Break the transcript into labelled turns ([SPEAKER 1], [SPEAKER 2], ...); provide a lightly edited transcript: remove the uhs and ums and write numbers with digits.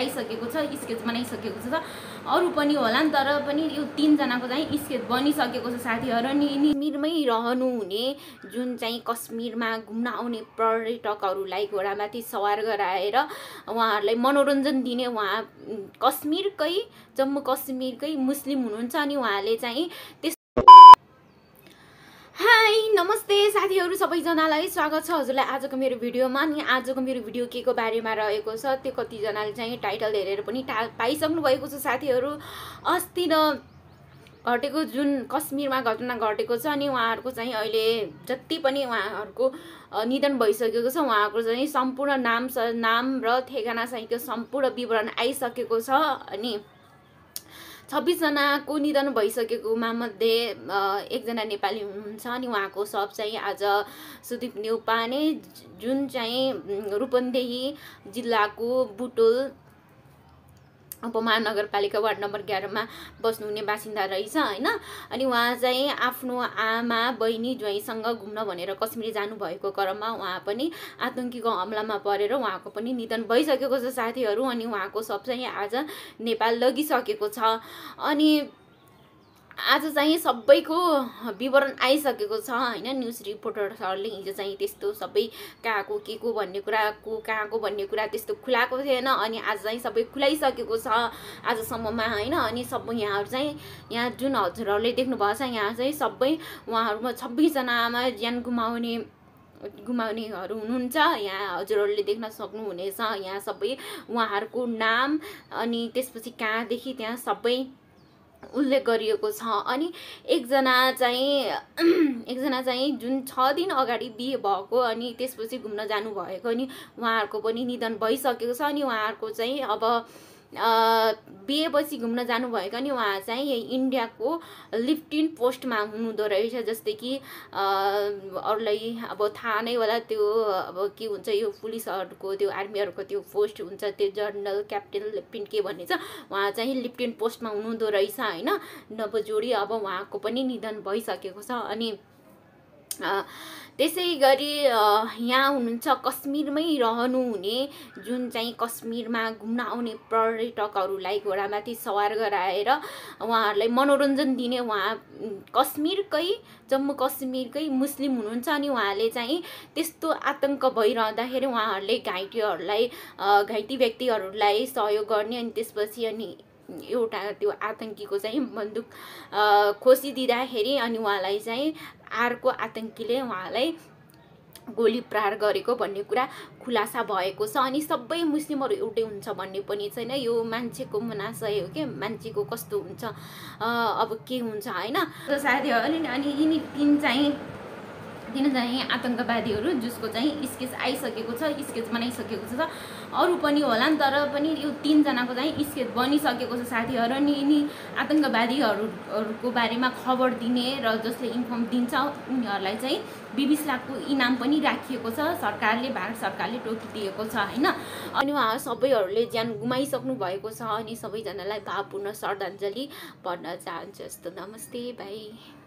[SPEAKER 1] आइसकेको छ, स्केच बनाइसकेको छ। अरू पनि होला नि, तर पनि यो 3 जनाको चाहिँ स्केच बनिसकेको छ साथीहरु। अनि कश्मीरमै रहनु हुने जुन चाहिँ कश्मीरमा घुम्न आउने पर्यटकहरूलाई घोडामाथि सवार गराएर उहाँहरूलाई मनोरञ्जन दिने, उहाँ कश्मीरकै जम्मू कश्मीरकै मुस्लिम हुनुहुन्छ। अनि उहाँले चाहिँ हाई नमस्ते साथीहरु, सबैजनालाई स्वागत छ हजुरलाई आजको मेरो भिडियोमा। अनि आजको मेरो भिडियो के को बारेमा रहेको छ त्यो कतिजनाले चाहिँ टाइटल हेरेर पनि पाइसक्नु भएको छ साथीहरु। अस्ति न घटेको जुन कश्मीरमा घटना घटेको छ, अनि उहाँहरुको चाहिँ अहिले जति पनि उहाँहरुको निधन भइसकेको छ, उहाँहरुको चाहिँ सम्पूर्ण नाम र ठेगाना सहितको सम्पूर्ण विवरण आइसकेको छ। अनि 26 जनाको निधन भइसकेकोमा मध्ये एकजना नेपाली हुनुहुन्छ। अनि उहाँको शव चाहिँ आज सुदीप नेउपाने जुन चाहिँ रूपन्देही जिल्लाको बुटोल उपमहानगरपालिका वार्ड नम्बर 11 मा बस्नुहुने बासिन्दा रहेछ हैन। अनि उहाँ चाहिँ आफ्नो आमा बहिनी ज्वाइँसँग घुम्न भनेर कश्मीर जानु भएको क्रममा उहाँ पनि आतंकीको हमलामा परेर उहाँको पनि निधन भइसकेको छ साथीहरु। अनि उहाँको शव चाहिँ आज नेपाल लगिसकेको छ। अनि आज चाहिँ सबैको विवरण आइसकेको छ हैन। न्यूज रिपोर्टरहरुले हिजो चाहिँ त्यस्तो सबै कहाँको के को भन्ने कुराको कहाँको भन्ने कुरा त्यस्तो खुलाएको थिएन। अनि आज चाहिँ सबै खुलाइसकेको छ आजसम्ममा हैन। अनि सबै यहाँहरु चाहिँ यहाँ जुन हजुरहरुले देख्नु भएको छ, यहाँ चाहिँ सबै उहाँहरुमा 26 जनामा ज्यान गुमाउनेहरु हुनुहुन्छ। यहाँ हजुरहरुले देख्न सक्नुहुनेछ यहाँ सबै उहाँहरुको नाम अनि त्यसपछि कहाँदेखि त्यहाँ सबै उल्लेख गरिएको छ। अनि एकजना चाहिँ जुन 6 दिन अगाडि बिहे भएको अनि त्यसपछि घुम्न जानु भएको, अनि उहाँहरुको पनि निधन भइसकेको छ। अनि उहाँहरुको चाहिँ अब बिहेपछि घुम्न जानु भएको, अनि उहाँ चाहिँ इन्डियाको लेफ्टिनेन्ट पोस्टमा हुनुहुँदो रहेछ। जस्तै कि अरूलाई अब थाहा नै होला, त्यो अब के हुन्छ यो पुलिसहरुको त्यो आर्मीहरुको त्यो पोस्ट हुन्छ, त्यो जनरल क्याप्टेन लेफ्टिनेन्ट के भन्ने छ, उहाँ चाहिँ लेफ्टिनेन्ट पोस्टमा हुनुहुँदो रहेछ हैन। नवजोडी अब उहाँको पनि निधन भइसकेको छ। अनि त्यसै गरी यहाँ हुनुहुन्छ कश्मीरमै रहनु हुने जुन चाहिँ कश्मीरमा घुम्न आउने पर्यटकहरूलाई घोडामाथि सवार गराएर उहाँहरूलाई मनोरञ्जन दिने, उहाँ कश्मीरकै जम्मू कश्मीरकै मुस्लिम हुनुहुन्छ। अनि उहाँले चाहिँ त्यस्तो आतंक भइरहँदाखेरि उहाँहरूले घाइते व्यक्तिहरूलाई सहयोग गर्ने, अनि त्यसपछि अनि एउटा त्यो आतंकीको चाहिँ बन्दुक खोसिदिँदाखेरि अनि उहाँलाई चाहिँ अर्को आतंकीले उहाँलाई गोली प्रहार गरेको भन्ने कुरा खुलासा भएको छ। अनि सबै मुस्लिमहरु एउटै हुन्छ भन्ने पनि छैन, यो मान्छेको मनासय हो के मान्छेको कस्तो हुन्छ अब के हुन्छ हैन साथीहरु। अनि यिनी तीन चाहिँ आतंकवादीहरु जसको चाहिँ स्केच आइसकेको छ, स्केच बनाइसकेको छ। अरू पनि होला नि, तर पनि यो 3 जनाको चाहिँ स्केच बनिसकेको छ साथीहरु। अनि यिनी आतंकवादीहरुको बारेमा खबर दिने र जसले इन्फर्म दिन्छ उनीहरुलाई चाहिँ 20 लाखको इनाम पनि राखिएको छ सरकारले, भारत सरकारले टोकिदिएको छ हैन। अनि उहाँ सबैहरुले ज्यान गुमाइसक्नु भएको छ। अनि सबैजनालाई भावपूर्ण श्रद्धाञ्जली भन्न चाहन्छु। नमस्ते बाइ।